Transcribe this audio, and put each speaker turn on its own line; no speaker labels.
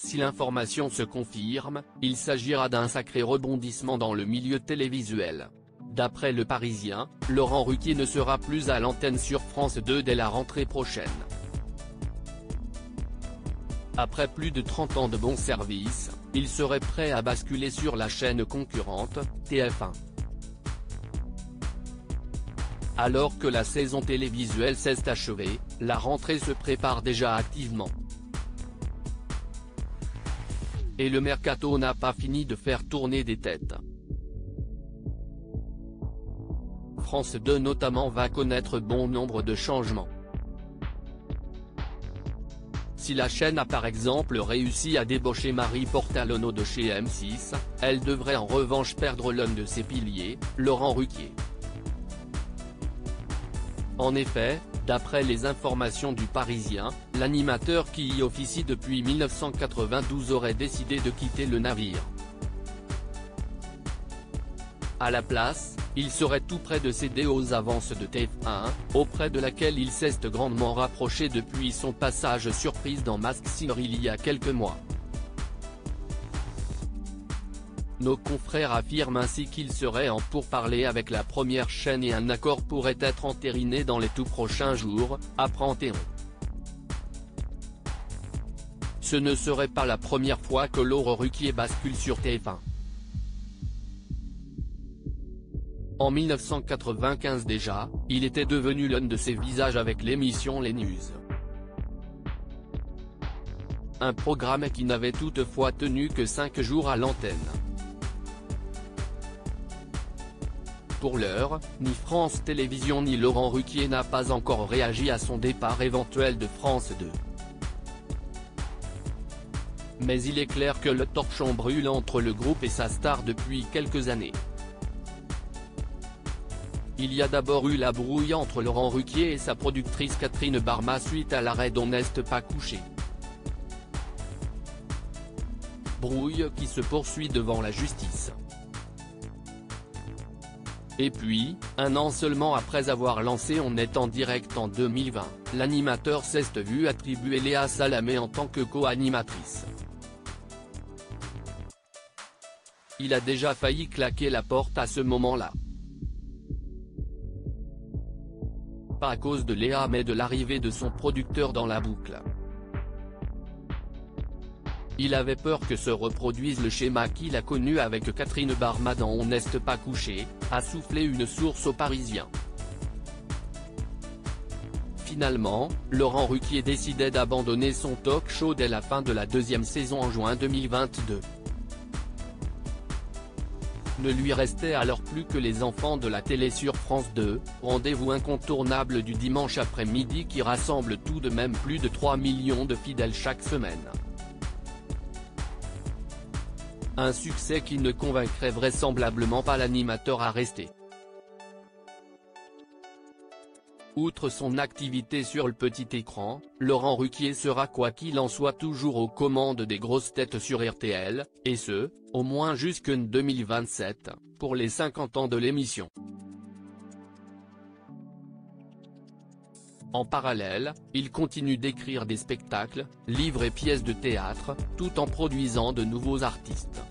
Si l'information se confirme, il s'agira d'un sacré rebondissement dans le milieu télévisuel. D'après Le Parisien, Laurent Ruquier ne sera plus à l'antenne sur France 2 dès la rentrée prochaine. Après plus de 30 ans de bons services, il serait prêt à basculer sur la chaîne concurrente, TF1. Alors que la saison télévisuelle s'est achevée, la rentrée se prépare déjà activement. Et le mercato n'a pas fini de faire tourner des têtes. France 2 notamment va connaître bon nombre de changements. Si la chaîne a par exemple réussi à débaucher Marie Portal-Ono de chez M6, elle devrait en revanche perdre l'un de ses piliers, Laurent Ruquier. En effet, d'après les informations du Parisien, l'animateur qui y officie depuis 1992 aurait décidé de quitter le navire. À la place, il serait tout près de céder aux avances de TF1, auprès de laquelle il s'est grandement rapproché depuis son passage surprise dans Masked Singer il y a quelques mois. Nos confrères affirment ainsi qu'il serait en pourparlers avec la première chaîne et un accord pourrait être entériné dans les tout prochains jours, apprend Théon. Ce ne serait pas la première fois que Laurent Ruquier bascule sur TF1. En 1995 déjà, il était devenu l'un de ses visages avec l'émission Les News. Un programme qui n'avait toutefois tenu que 5 jours à l'antenne. Pour l'heure, ni France Télévisions ni Laurent Ruquier n'a pas encore réagi à son départ éventuel de France 2. Mais il est clair que le torchon brûle entre le groupe et sa star depuis quelques années. Il y a d'abord eu la brouille entre Laurent Ruquier et sa productrice Catherine Barma suite à l'arrêt d'On n'est pas couché. Brouille qui se poursuit devant la justice. Et puis, un an seulement après avoir lancé On est en direct en 2020, l'animateur s'est vu attribuer Léa Salamé en tant que co-animatrice. Il a déjà failli claquer la porte à ce moment-là. Pas à cause de Léa mais de l'arrivée de son producteur dans la boucle. Il avait peur que se reproduise le schéma qu'il a connu avec Catherine Barma dans On n'est pas couché, a soufflé une source au Parisien. Finalement, Laurent Ruquier décidait d'abandonner son talk-show dès la fin de la deuxième saison en juin 2022. Ne lui restait alors plus que Les Enfants de la télé sur France 2, rendez-vous incontournable du dimanche après-midi qui rassemble tout de même plus de 3 millions de fidèles chaque semaine. Un succès qui ne convaincrait vraisemblablement pas l'animateur à rester. Outre son activité sur le petit écran, Laurent Ruquier sera quoi qu'il en soit toujours aux commandes des grosses têtes sur RTL, et ce, au moins jusqu'en 2027, pour les 50 ans de l'émission. En parallèle, il continue d'écrire des spectacles, livres et pièces de théâtre, tout en produisant de nouveaux artistes.